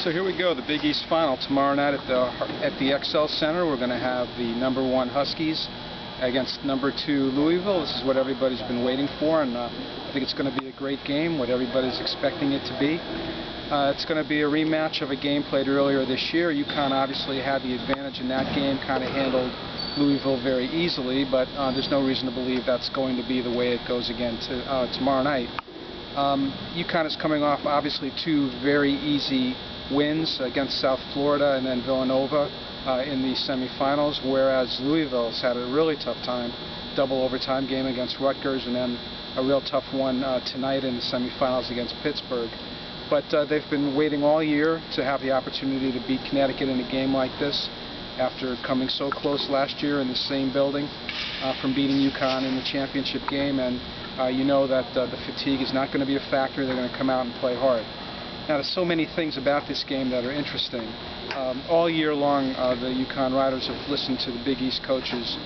So here we go, the Big East Final tomorrow night at the XL Center. We're going to have the #1 Huskies against #2 Louisville. This is what everybody's been waiting for, and I think it's going to be a great game, what everybody's expecting it to be. It's going to be a rematch of a game played earlier this year. UConn obviously had the advantage in that game, kind of handled Louisville very easily, but there's no reason to believe that's going to be the way it goes again tomorrow night. UConn is coming off obviously two very easy wins against South Florida and then Villanova in the semifinals, whereas Louisville's had a really tough time, double overtime game against Rutgers, and then a real tough one tonight in the semifinals against Pittsburgh. But they've been waiting all year to have the opportunity to beat Connecticut in a game like this, after coming so close last year in the same building from beating UConn in the championship game. And you know that the fatigue is not going to be a factor. They're going to come out and play hard. Now, there's so many things about this game that are interesting. All year long, the UConn Riders have listened to the Big East coaches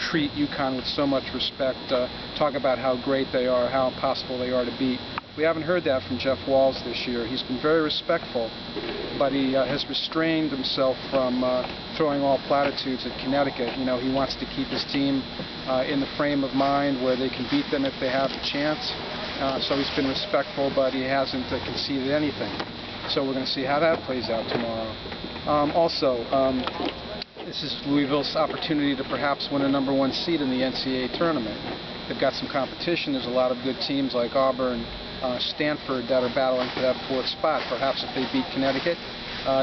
treat UConn with so much respect, talk about how great they are, how impossible they are to beat. We haven't heard that from Jeff Walz this year. He's been very respectful, but he has restrained himself from throwing all platitudes at Connecticut. You know, he wants to keep his team in the frame of mind where they can beat them if they have the chance. So he's been respectful, but he hasn't conceded anything. So we're going to see how that plays out tomorrow. This is Louisville's opportunity to perhaps win a #1 seed in the NCAA tournament. They've got some competition. There's a lot of good teams like Auburn, Stanford that are battling for that 4th spot. Perhaps if they beat Connecticut,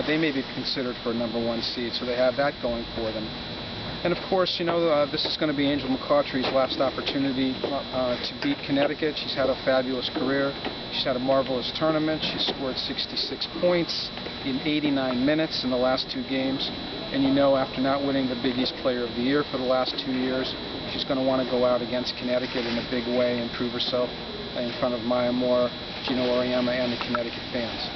they may be considered for a #1 seed, so they have that going for them. And of course, you know, this is going to be Angel McCoughtry's last opportunity to beat Connecticut. She's had a fabulous career. She's had a marvelous tournament. She's scored 66 points in 89 minutes in the last 2 games. And you know, after not winning the Big East Player of the Year for the last 2 years, she's going to want to go out against Connecticut in a big way and prove herself in front of Maya Moore, Gino Auriemma, and the Connecticut fans.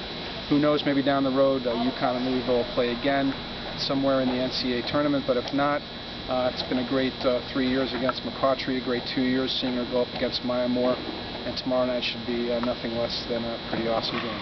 Who knows, maybe down the road, UConn and Louisville will play again somewhere in the NCAA tournament, but if not, it's been a great 3 years against McCoughtry, a great 2 years seeing her go up against Maya Moore, and tomorrow night should be nothing less than a pretty awesome game.